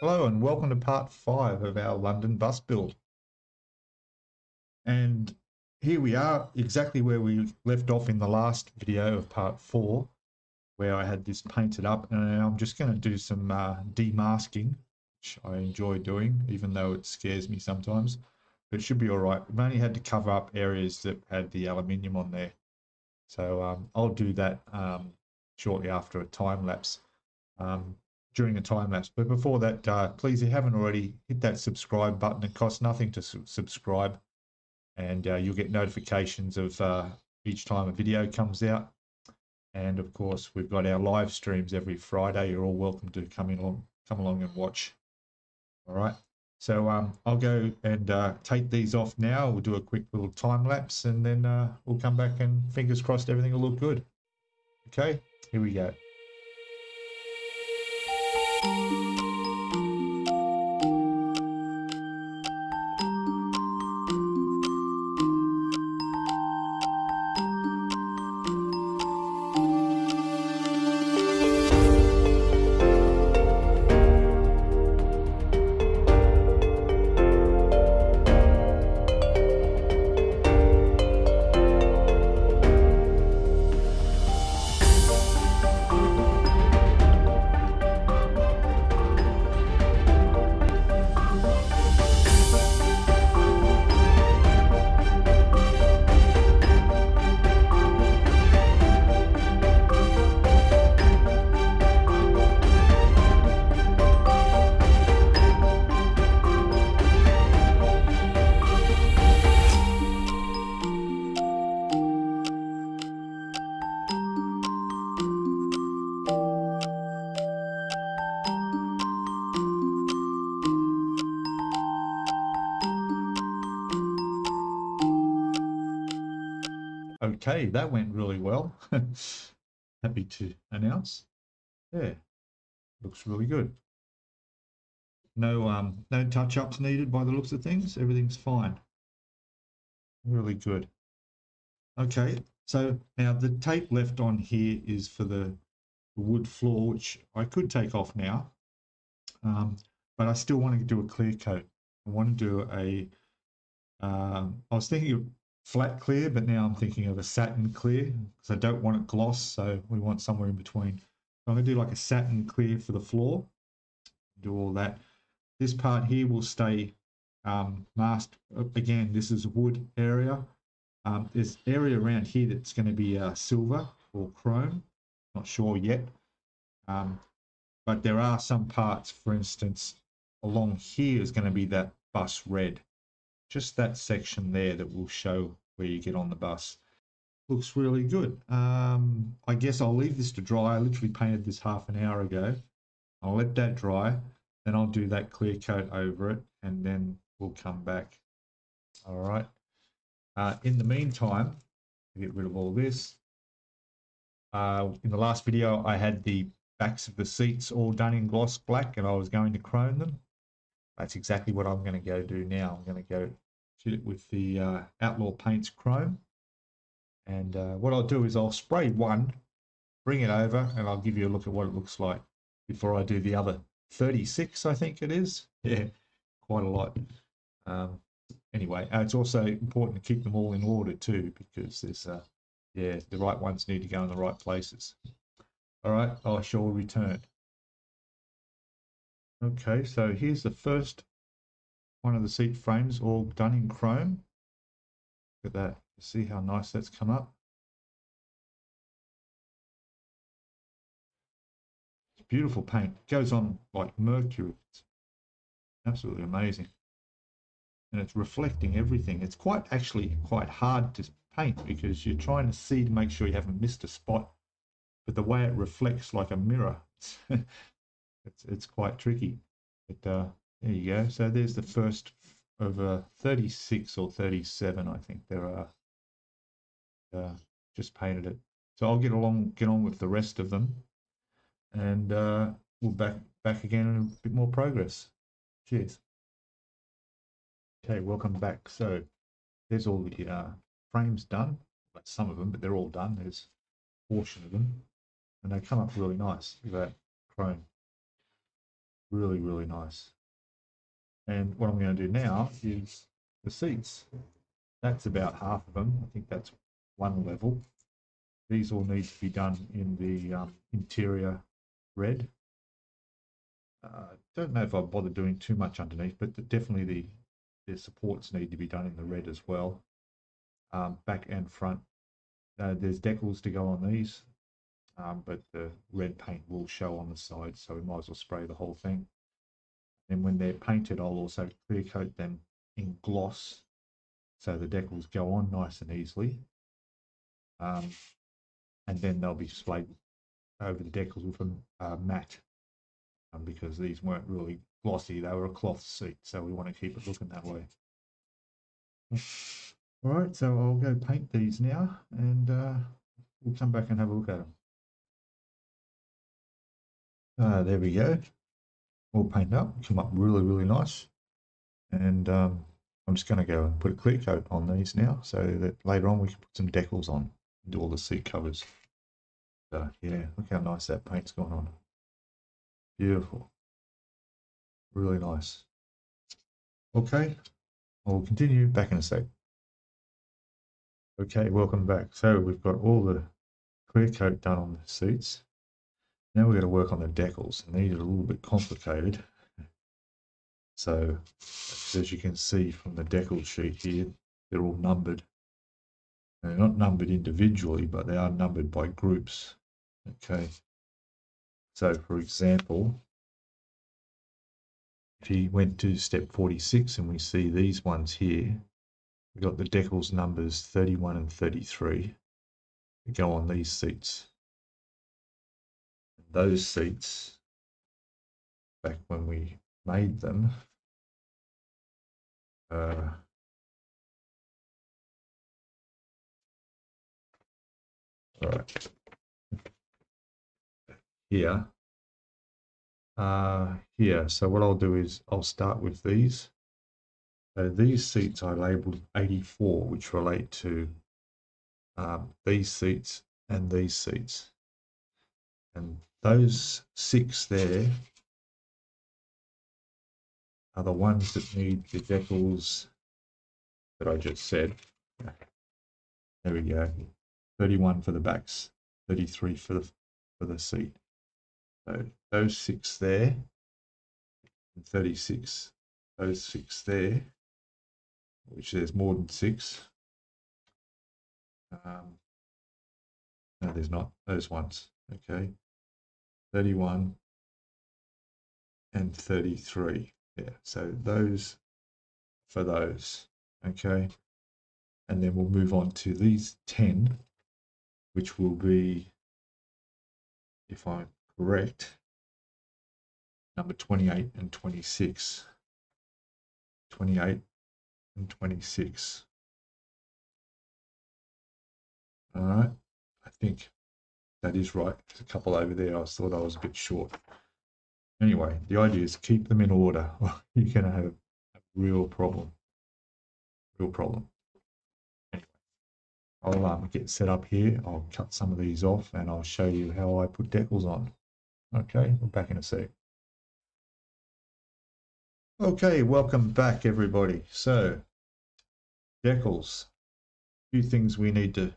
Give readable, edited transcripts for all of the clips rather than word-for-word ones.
Hello and welcome to part 5 of our London bus build. And here we are exactly where we left off in the last video of part 4, where I had this painted up, and I'm just going to do some demasking, which I enjoy doing, even though it scares me sometimes. But it should be all right. We've only had to cover up areas that had the aluminium on there. So I'll do that shortly after a time lapse. During a time lapse. But before that, please, if you haven't already, hit that subscribe button. It costs nothing to subscribe, and you'll get notifications of each time a video comes out. And of course, we've got our live streams every Friday. You're all welcome to come along and watch. All right. So I'll go and take these off now. We'll do a quick little time lapse, and then we'll come back and fingers crossed everything will look good. Okay, here we go. Okay, that went really well. Happy to announce. Yeah, looks really good. No touch-ups needed by the looks of things. Everything's fine. Really good. Okay, so now the tape left on here is for the wood floor, which I could take off now, but I still want to do a clear coat. I want to do I was thinking of flat clear, but now I'm thinking of a satin clear because I don't want it gloss, so we want somewhere in between. So I'm going to do like a satin clear for the floor, do all that. This part here will stay masked. Again, this is wood area. There's area around here that's going to be silver or chrome, not sure yet. But there are some parts, for instance, along here is going to be that bus red. Just that section there that will show where you get on the bus. Looks really good. I guess I'll leave this to dry. I literally painted this half an hour ago. I'll let that dry, then I'll do that clear coat over it, and then we'll come back. All right. In the meantime, get rid of all this. In the last video, I had the backs of the seats all done in gloss black, and I was going to chrome them. That's exactly what I'm going to go do now. I'm going to go shoot it with the Outlaw Paints Chrome. And what I'll do is I'll spray one, bring it over, and I'll give you a look at what it looks like before I do the other 36, I think it is. Yeah, quite a lot. Anyway, it's also important to keep them all in order too, because there's, yeah, the right ones need to go in the right places. All right, I shall return. Okay, so here's the first one of the seat frames all done in chrome. Look at that. See how nice that's come up? It's beautiful paint. It goes on like mercury. It's absolutely amazing. And it's reflecting everything. It's actually quite hard to paint because you're trying to see to make sure you haven't missed a spot. But the way it reflects like a mirror, it's quite tricky. But there you go. So there's the first of 36 or 37, I think there are. Just painted it. So I'll get on with the rest of them, and we'll back again in a bit more progress. Cheers. Okay, welcome back. So there's all the frames done. Like some of them, but they're all done. There's a portion of them, and they come up really nice. Look at that chrome. Really, really nice. And what I'm going to do now is the seats. That's about half of them. I think that's one level. These all need to be done in the interior red. Don't know if I bother doing too much underneath, but definitely the supports need to be done in the red as well. Back and front. There's decals to go on these, but the red paint will show on the side, so we might as well spray the whole thing. And when they're painted, I'll also clear coat them in gloss, so the decals go on nice and easily. And then they'll be sprayed over the decals with a matte, because these weren't really glossy, they were a cloth seat, so we want to keep it looking that way. All right, so I'll go paint these now, and we'll come back and have a look at them. There we go, all painted up, come up really, really nice. And I'm just going to go and put a clear coat on these now, so that later on we can put some decals on and do all the seat covers. So yeah, look how nice that paint's gone on. Beautiful. Really nice. Okay, I'll continue back in a sec. Okay, welcome back. So we've got all the clear coat done on the seats. Now we're going to work on the decals, and these are a little bit complicated. So as you can see from the decal sheet here, they're all numbered. They're not numbered individually, but they are numbered by groups. Okay. So for example, if you went to step 46 and we see these ones here, we've got the decals numbers 31 and 33 that go on these seats. And those seats, back when we made them, all right, here, so what I'll do is I'll start with these. So these seats I labeled 84, which relate to these seats and these seats. And those 6 there are the ones that need the decals that I just said. There we go. 31 for the backs, 33 for the seat. So those 6 there, and 36, those 6 there, which there's more than 6. No, there's not, those ones. Okay, 31 and 33. Yeah, so those for those. Okay, and then we'll move on to these 10, which will be, if I'm correct, number 28 and 26. 28 and 26. All right, I think that is right. There's a couple over there. I thought I was a bit short. Anyway, the idea is keep them in order, or you're going to have a real problem. Real problem. Anyway, I'll get set up here. I'll cut some of these off and I'll show you how I put decals on. Okay, we're back in a sec. Okay, welcome back, everybody. So, decals. A few things we need to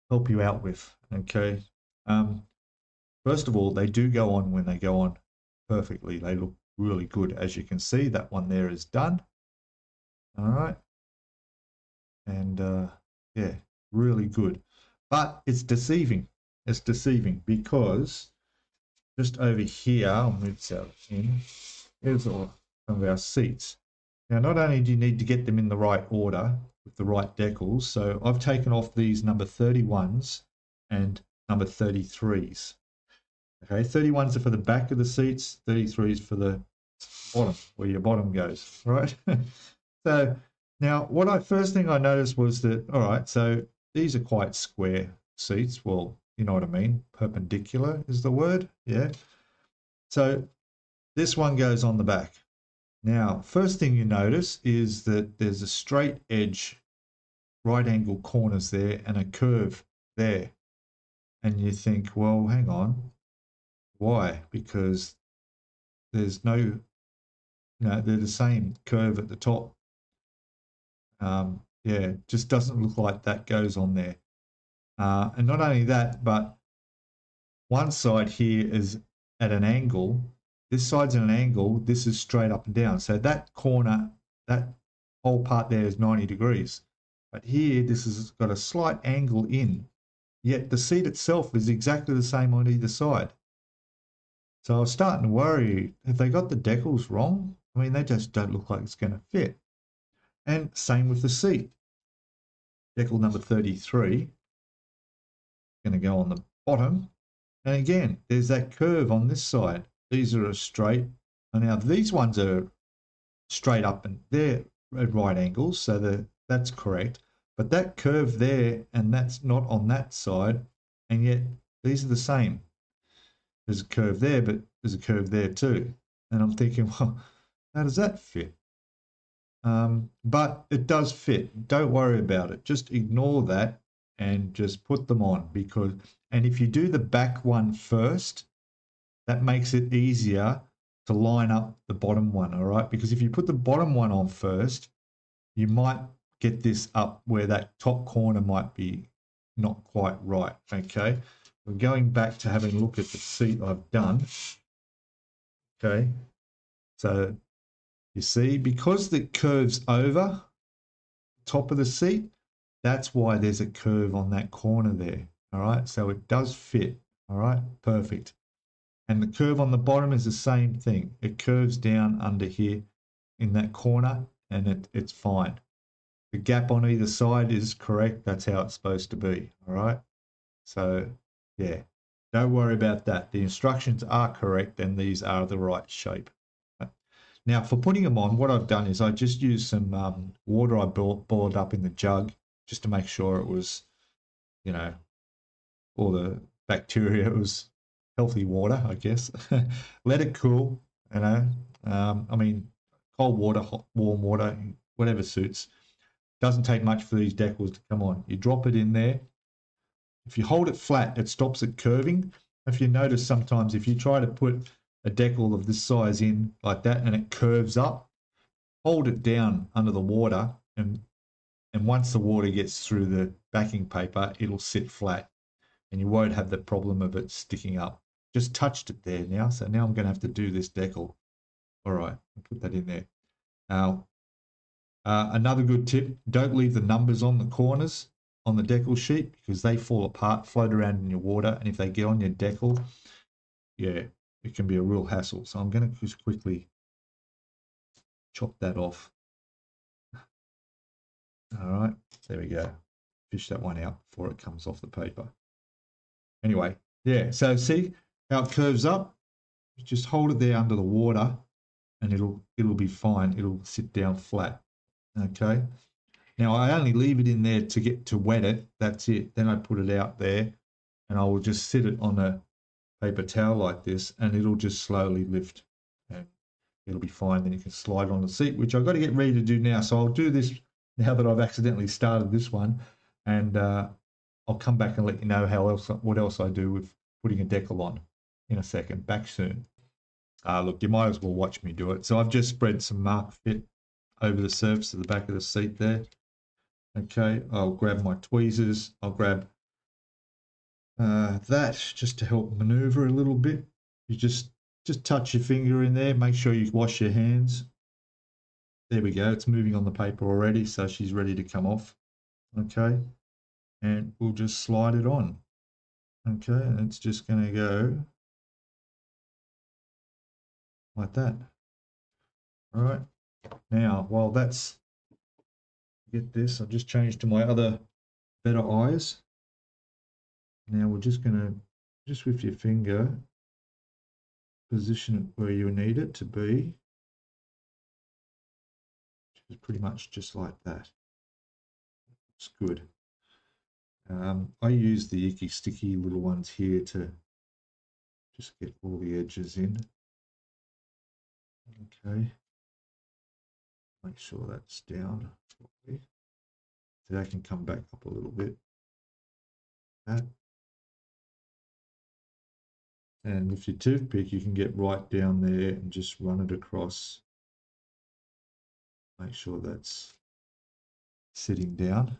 help you out with. Okay. First of all, they do go on when they go on perfectly. They look really good. As you can see, that one there is done. All right. And yeah, really good. But it's deceiving. It's deceiving because just over here, I'll move that in, here's all some of our seats. Now, not only do you need to get them in the right order with the right decals, so I've taken off these number 31s and number 33s. Okay, 31s are for the back of the seats, 33s for the bottom, where your bottom goes, right? So now first thing I noticed was that, all right, so these are quite square seats. Well, you know what I mean? Perpendicular is the word, yeah. So this one goes on the back. Now, first thing you notice is that there's a straight edge, right angle corners there and a curve there. And you think, well, hang on. Why? Because there's no, they're the same curve at the top. Yeah, just doesn't look like that goes on there. And not only that, but one side here is at an angle. This side's at an angle. This is straight up and down. So that corner, that whole part there is 90 degrees. But here, this has got a slight angle in. Yet the seat itself is exactly the same on either side. So I was starting to worry, have they got the decals wrong? I mean, they just don't look like it's going to fit. And same with the seat. Decal number 33, going to go on the bottom. And again, there's that curve on this side. These are a straight. And now these ones are straight up and they're at right angles, so that's correct. But that curve there, and that's not on that side, and yet these are the same. There's a curve there, but there's a curve there too. And I'm thinking, well, how does that fit? But it does fit. Don't worry about it. Just ignore that and just put them on, because, and if you do the back one first, that makes it easier to line up the bottom one, all right? Because if you put the bottom one on first, you might get this up where that top corner might be not quite right, okay? We're going back to having a look at the seat I've done, okay? So you see, because the curve's over the top of the seat, that's why there's a curve on that corner there, all right? So it does fit, all right? Perfect. And the curve on the bottom is the same thing. It curves down under here in that corner, and it's fine. The gap on either side is correct. That's how it's supposed to be, all right? So, yeah, don't worry about that. The instructions are correct, and these are the right shape. Now, for putting them on, what I've done is I just used some water I boiled up in the jug just to make sure it was, all the bacteria, it was healthy water, I guess. Let it cool, I mean, cold water, hot, warm water, whatever suits. Doesn't take much for these decals to come on. You drop it in there. If you hold it flat, it stops it curving. If you notice, sometimes if you try to put a decal of this size in like that and it curves up, hold it down under the water, and once the water gets through the backing paper, it'll sit flat and you won't have the problem of it sticking up. Just touched it there now, so now I'm going to have to do this decal. All right, I'll put that in there. Now, another good tip, don't leave the numbers on the corners on the decal sheet, because they fall apart, float around in your water, and if they get on your decal, yeah, it can be a real hassle. So I'm going to just quickly chop that off. All right, there we go. Fish that one out before it comes off the paper. Anyway, yeah, so see how it curves up? Just hold it there under the water and it'll be fine. It'll sit down flat. Okay. Now I only leave it in there to get to wet it. That's it. Then I put it out there and I will just sit it on a paper towel like this and it'll just slowly lift and it'll be fine. Then you can slide on the seat, which I've got to get ready to do now. So I'll do this now that I've accidentally started this one, and I'll come back and let you know what else I do with putting a decal on in a second. Back soon. Look, you might as well watch me do it. So I've just spread some mark fit over the surface of the back of the seat there. Okay, I'll grab my tweezers. I'll grab that just to help maneuver a little bit. You just touch your finger in there. Make sure you wash your hands. There we go. It's moving on the paper already, so she's ready to come off. Okay, and we'll just slide it on. Okay, and it's just going to go like that. All right. Now, while that's, get this, I've just changed to my other better eyes. Now we're just going to, just with your finger, position it where you need it to be. Which is pretty much just like that. It's good. I use the Icky sticky little ones here to just get all the edges in. Okay. Make sure that's down properly. So I can come back up a little bit. That. And with your toothpick, you can get right down there and just run it across. Make sure that's sitting down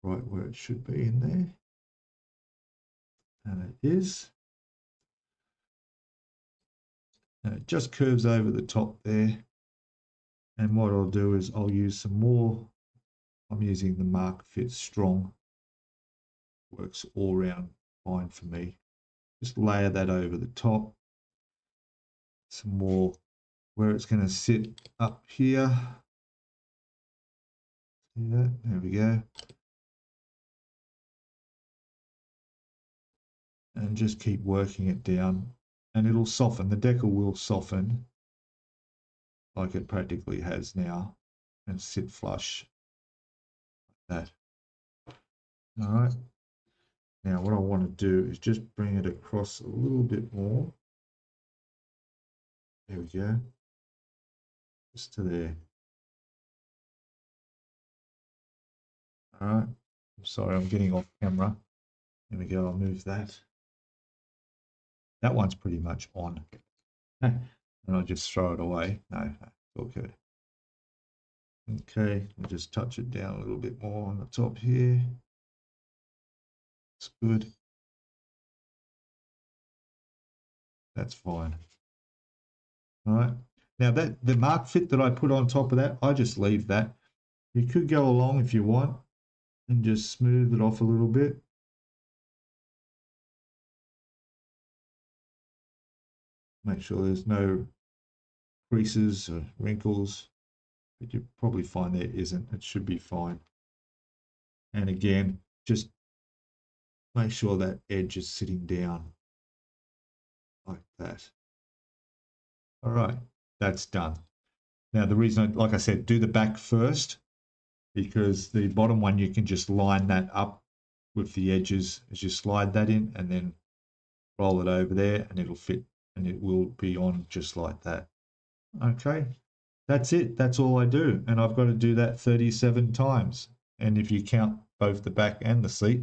right where it should be in there. And it is. And it just curves over the top there. And what I'll do is I'll use some more. I'm using the Mark Fit Strong. Works all round fine for me. Just layer that over the top. Some more where it's going to sit up here. See that? There we go. And just keep working it down. And it'll soften. The decal will soften like it practically has now and sit flush like that. All right. Now what I want to do is just bring it across a little bit more. There we go. Just to there. All right. I'm sorry, I'm getting off camera. There we go. I'll move that. That one's pretty much on. And I'll just throw it away. No, it's all good. Okay, I'll just touch it down a little bit more on the top here. It's good. That's fine. All right. Now that the Mark Fit that I put on top of that, I just leave that. You could go along if you want and just smooth it off a little bit. Make sure there's no creases or wrinkles, but you probably find there isn't. It should be fine. And again, just make sure that edge is sitting down like that. All right, that's done. Now the reason, like I said, do the back first, because the bottom one you can just line that up with the edges as you slide that in and then roll it over there and it'll fit and it will be on just like that. Okay, that's it. That's all I do. And I've got to do that 37 times. And if you count both the back and the seat,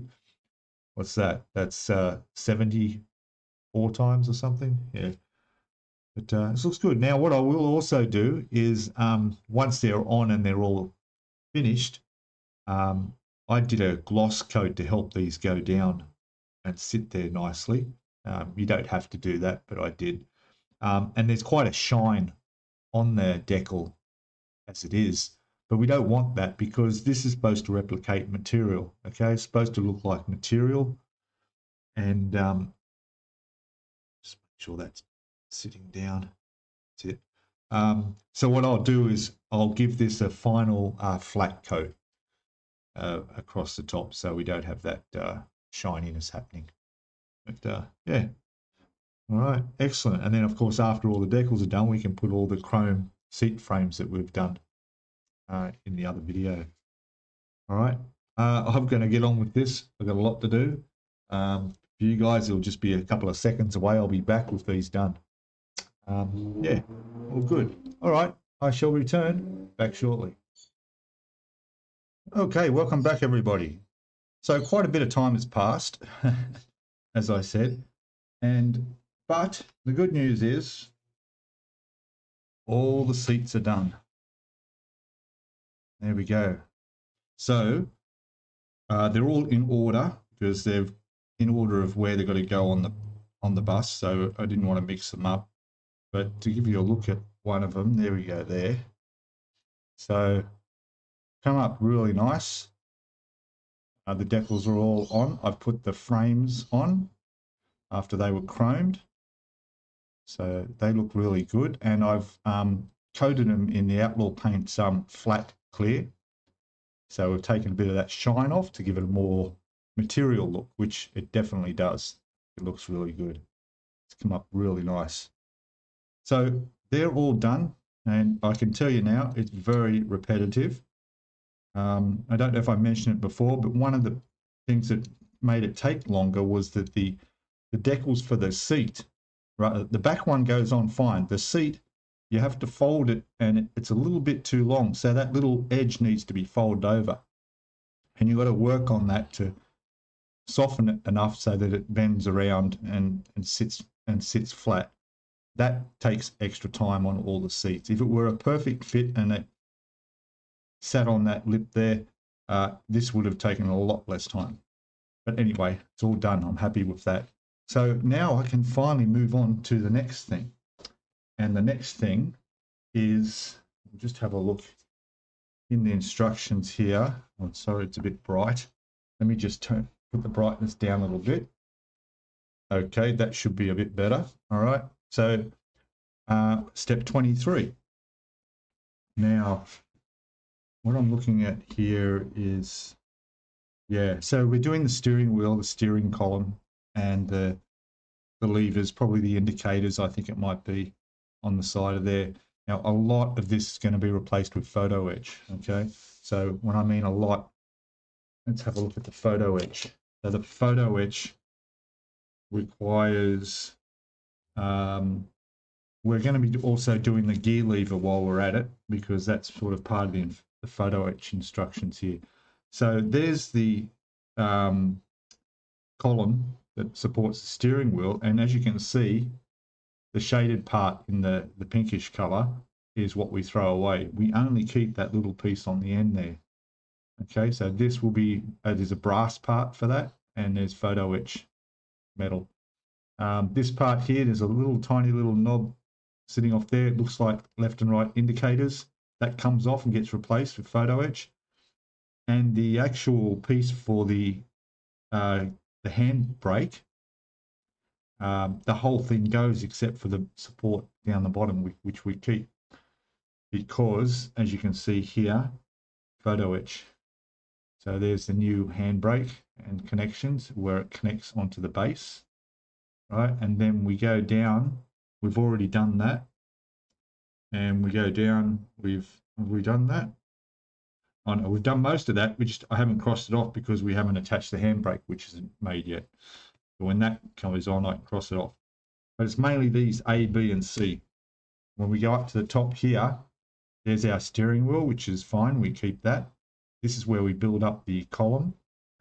what's that? That's 74 times or something. Yeah. But this looks good. Now, what I will also do is once they're on and they're all finished, I did a gloss coat to help these go down and sit there nicely. You don't have to do that, but I did. And there's quite a shine on the decal as it is, but we don't want that because this is supposed to replicate material. Okay, it's supposed to look like material, and just make sure that's sitting down. That's it. So what I'll do is I'll give this a final flat coat across the top, so we don't have that shininess happening. But yeah. All right, excellent. And then, of course, after all the decals are done, we can put all the chrome seat frames that we've done in the other video. All right, I'm going to get on with this. I've got a lot to do. For you guys, it'll just be a couple of seconds away. I'll be back with these done. Yeah, all good. All right, I shall return back shortly. Okay, welcome back, everybody. So quite a bit of time has passed, as I said, but the good news is all the seats are done. There we go. So they're all in order because they're in order of where they've got to go on the bus. So I didn't want to mix them up. But to give you a look at one of them, there we go there. So come up really nice. The decals are all on. I've put the frames on after they were chromed. So they look really good. And I've coated them in the Outlaw Paints flat clear. So we've taken a bit of that shine off to give it a more material look, which it definitely does. It looks really good. It's come up really nice. So they're all done. And I can tell you now, it's very repetitive. I don't know if I mentioned it before, but one of the things that made it take longer was that the decals for the seat, right? The back one goes on fine. The seat, you have to fold it and it's a little bit too long. So that little edge needs to be folded over. And you've got to work on that to soften it enough so that it bends around and sits flat. That takes extra time on all the seats. If it were a perfect fit and it sat on that lip there, this would have taken a lot less time. But anyway, it's all done. I'm happy with that. So now I can finally move on to the next thing. And the next thing is, just have a look in the instructions here. I'm sorry, it's a bit bright. Let me just put the brightness down a little bit. Okay, that should be a bit better. All right, so step 23. Now, what I'm looking at here is, yeah, so we're doing the steering wheel, the steering column, and the levers, probably the indicators, I think it might be on the side of there. Now, a lot of this is going to be replaced with photo etch, okay? So when I mean a lot, let's have a look at the photo etch. So the photo etch requires, we're going to be also doing the gear lever while we're at it, because that's sort of part of the photo etch instructions here. So there's the column that supports the steering wheel, and as you can see, the shaded part in the pinkish color is what we throw away. We only keep that little piece on the end there. Okay, so this will be, there's a brass part for that, and there's photo etch metal. This part here, there's a little tiny little knob sitting off there. It looks like left and right indicators. That comes off and gets replaced with photo etch. And the actual piece for the handbrake, the whole thing goes except for the support down the bottom, which we keep, because as you can see here, photo etch. So there's the new handbrake and connections where it connects onto the base, right? And then we go down, we've already done that. And we go down, have we done that? Oh no, we've done most of that. I haven't crossed it off because we haven't attached the handbrake, which isn't made yet. But when that comes on, I can cross it off. But it's mainly these A, B, and C. When we go up to the top here, there's our steering wheel, which is fine. We keep that. This is where we build up the column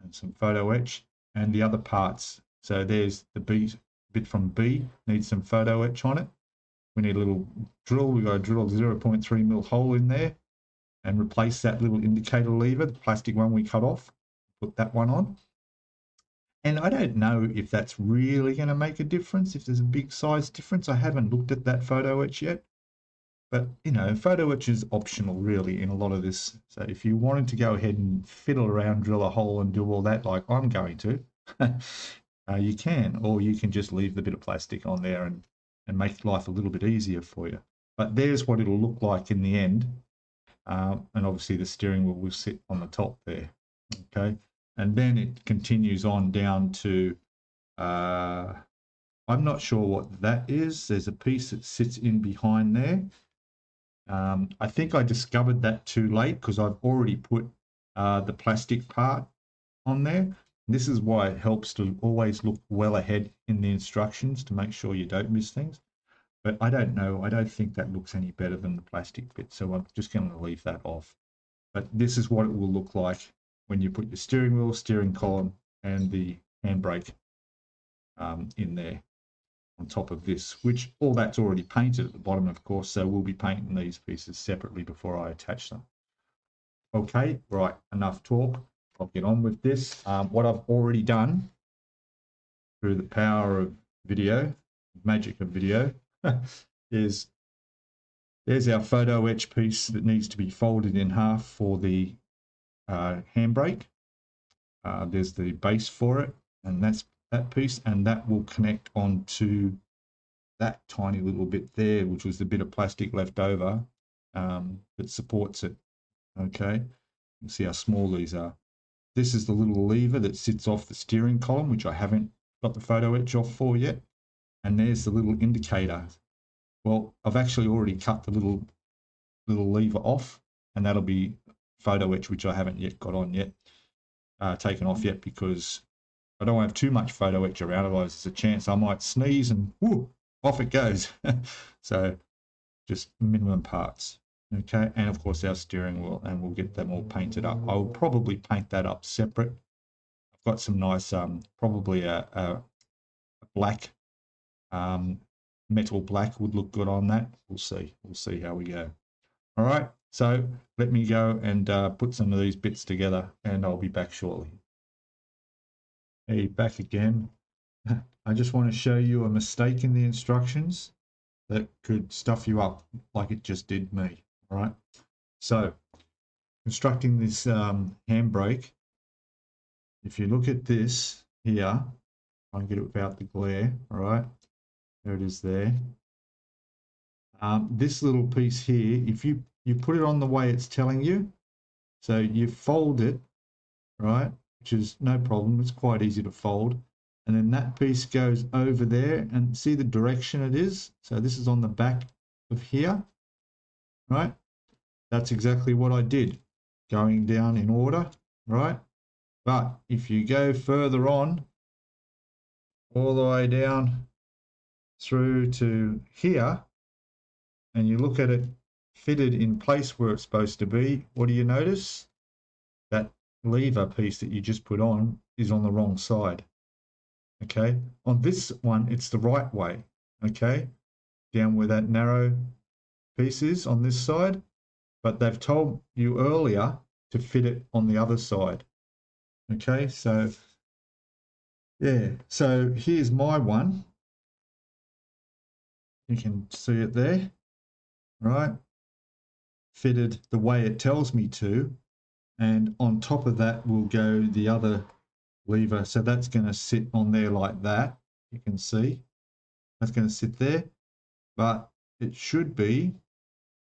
and some photo etch and the other parts. So there's the bit from B, needs some photo etch on it. We need a little drill. We've got to drill a 0.3 mil hole in there and replace that little indicator lever, the plastic one we cut off, put that one on. And I don't know if that's really going to make a difference, if there's a big size difference. I haven't looked at that photo etch yet. But, you know, photo etch is optional, really, in a lot of this. So if you wanted to go ahead and fiddle around, drill a hole and do all that, like I'm going to, you can. Or you can just leave the bit of plastic on there and make life a little bit easier for you. But there's what it'll look like in the end. And obviously the steering wheel will sit on the top there. Okay. And then it continues on down to, I'm not sure what that is. There's a piece that sits in behind there. I think I discovered that too late because I've already put the plastic part on there. This is why it helps to always look well ahead in the instructions to make sure you don't miss things. But I don't know. I don't think that looks any better than the plastic bit. So I'm just going to leave that off. But this is what it will look like when you put your steering wheel, steering column, and the handbrake in there on top of this, which all that's already painted at the bottom, of course. So we'll be painting these pieces separately before I attach them. Okay, right, enough talk. I'll get on with this. What I've already done through the power of video, magic of video, is there's our photo etch piece that needs to be folded in half for the handbrake. There's the base for it, and that's that piece, and that will connect onto that tiny little bit there, which was the bit of plastic left over that supports it. Okay, you can see how small these are. This is the little lever that sits off the steering column, which I haven't got the photo etch off for yet. And there's the little indicator. Well, I've actually already cut the little lever off, and that'll be photo etch, which I haven't yet got on yet, taken off yet, because I don't want to have too much photo etch around, otherwise there's a chance I might sneeze and whoo, off it goes. So just minimum parts. Okay, and of course our steering wheel, and we'll get them all painted up. I'll probably paint that up separate got some nice, probably a black, metal black would look good on that. We'll see how we go. All right, so let me go and put some of these bits together, and I'll be back shortly. Hey, back again. I just want to show you a mistake in the instructions that could stuff you up like it just did me. All right, so constructing this handbrake, if you look at this here, I'll get it without the glare. All right, there it is there. This little piece here, if you put it on the way it's telling you, so you fold it, right, which is no problem, it's quite easy to fold, and then that piece goes over there, and see the direction it is, so this is on the back of here, right, that's exactly what I did, going down in order, right, but if you go further on, all the way down through to here, and you look at it fitted in place where it's supposed to be, what do you notice? That lever piece that you just put on is on the wrong side. Okay, on this one it's the right way. Okay, down where that narrow piece is on this side, but they've told you earlier to fit it on the other side. Okay, so yeah, so here's my one. You can see it there, right? Fitted the way it tells me to, and on top of that will go the other lever, so that's going to sit on there like that. You can see that's going to sit there, but it should be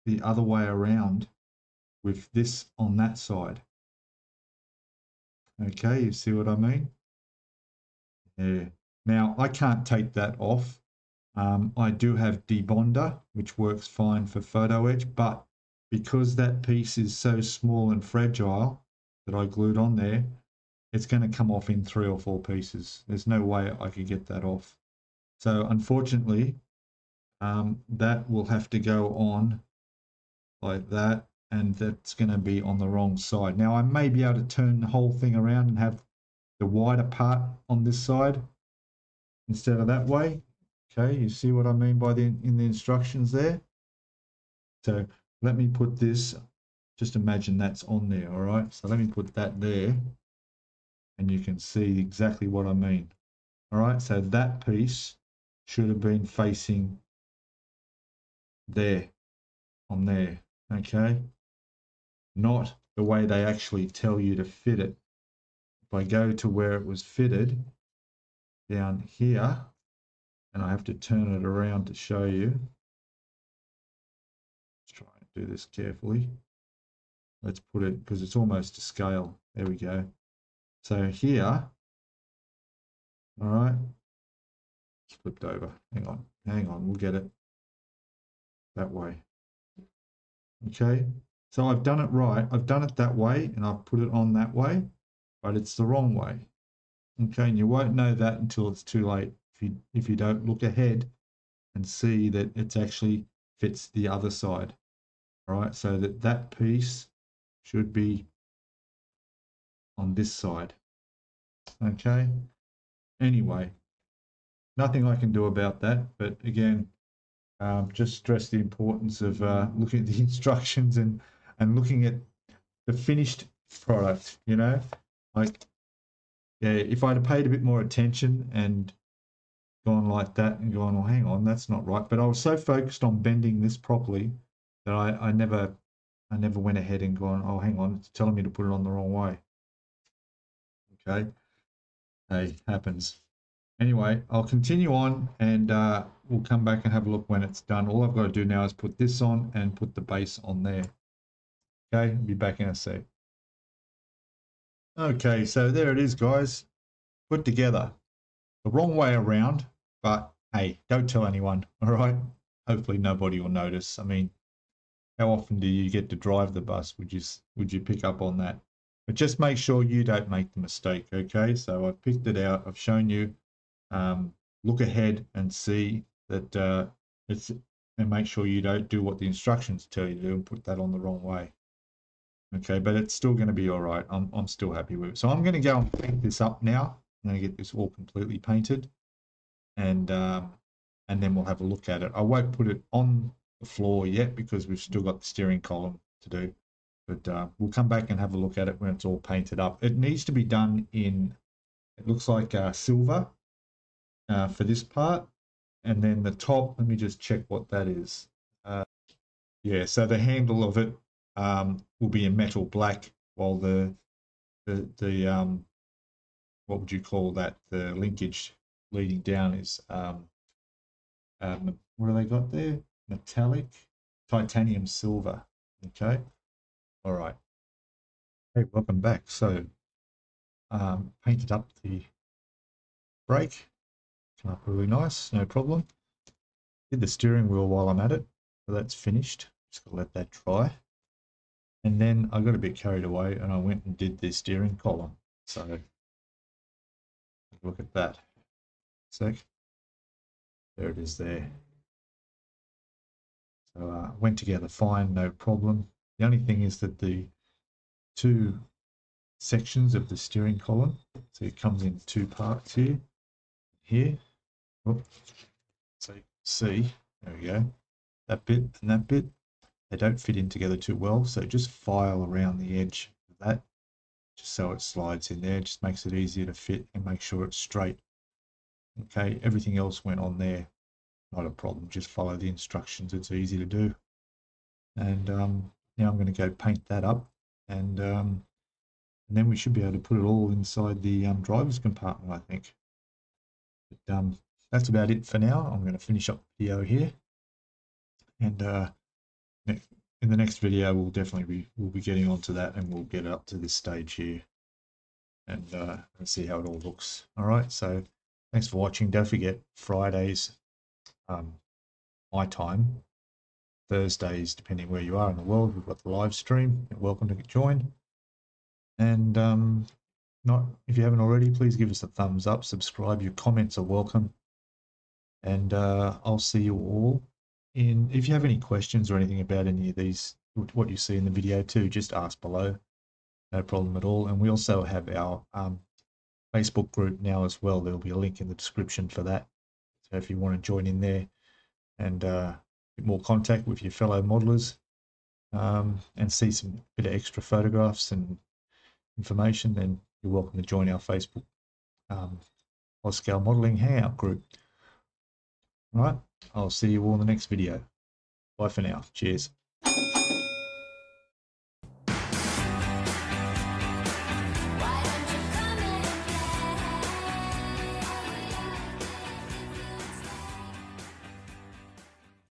the other way around with this on that side. Okay, you see what I mean? Yeah. Now I can't take that off. I do have debonder, which works fine for photo etch, but because that piece is so small and fragile that I glued on there, it's going to come off in 3 or 4 pieces. There's no way I could get that off. So unfortunately, that will have to go on like that, and that's going to be on the wrong side. Now I may be able to turn the whole thing around and have the wider part on this side instead of that way. Okay, you see what I mean by in the instructions there? So let me put this, just imagine that's on there, all right? So let me put that there, and you can see exactly what I mean. All right, so that piece should have been facing there, on there, okay? Not the way they actually tell you to fit it. If I go to where it was fitted, down here, and I have to turn it around to show you. Let's try and do this carefully. Let's put it, because it's almost to scale. There we go. So here, all right, it's flipped over. Hang on, we'll get it that way. Okay, so I've done it right. I've done it that way, and I've put it on that way, but it's the wrong way. Okay, and you won't know that until it's too late. If you don't look ahead and see that it's actually fits the other side. All right, so that piece should be on this side. Okay, anyway, nothing I can do about that, but again, just stress the importance of looking at the instructions and looking at the finished product, you know, like, yeah, if I'd have paid a bit more attention and gone like that and gone, well, hang on, that's not right, but I was so focused on bending this properly that I never went ahead and gone, oh, hang on, it's telling me to put it on the wrong way. Okay, hey, happens. Anyway, I'll continue on, and we'll come back and have a look when it's done. All I've got to do now is put this on and put the base on there. Okay, I'll be back in a sec. Okay, so there it is, guys. Put together. The wrong way around, but hey, don't tell anyone, all right? Hopefully nobody will notice. I mean, how often do you get to drive the bus? Would you pick up on that? But just make sure you don't make the mistake, okay? So I've picked it out. I've shown you. Look ahead and see that and make sure you don't do what the instructions tell you to do and put that on the wrong way. Okay, but it's still going to be all right. I'm still happy with it. So I'm going to go and paint this up now. I'm going to get this all completely painted, and then we'll have a look at it. I won't put it on the floor yet because we've still got the steering column to do. But we'll come back and have a look at it when it's all painted up. It needs to be done in, it looks like silver for this part. And then the top, let me just check what that is. Yeah, so the handle of it will be in metal black, while the what would you call that? The linkage leading down is what do they got there? Metallic titanium silver. Okay, all right. Hey, welcome back. So painted up the brake, come up really nice, no problem. Did the steering wheel while I'm at it, so that's finished. Just gotta let that dry. And then I got a bit carried away and I went and did the steering column. So look at that. Sec. There it is there. So went together fine, no problem. The only thing is that the two sections of the steering column, so it comes in two parts here. So you can see, there we go, that bit and that bit, they don't fit in together too well, so just file around the edge of that, just so it slides in there, just makes it easier to fit and make sure it's straight. Okay, everything else went on there, not a problem, just follow the instructions, it's easy to do. And now I'm going to go paint that up, and then we should be able to put it all inside the driver's compartment, I think. But that's about it for now. I'm going to finish up the video here, and in the next video we'll definitely be getting onto that, and we'll get up to this stage here and see how it all looks. All right, so thanks for watching. Don't forget, Fridays my time, Thursdays depending where you are in the world, we've got the live stream. You're welcome to join. And if you haven't already, please give us a thumbs up, subscribe. Your comments are welcome. And I'll see you all in. If you have any questions or anything about any of these, what you see in the video too, just ask below. No problem at all. And we also have our Facebook group now as well. There'll be a link in the description for that. So if you want to join in there and get more contact with your fellow modelers and see some bit of extra photographs and information, then you're welcome to join our Facebook Scalemodeling Hangout group. All right, I'll see you all in the next video. Bye for now. Cheers.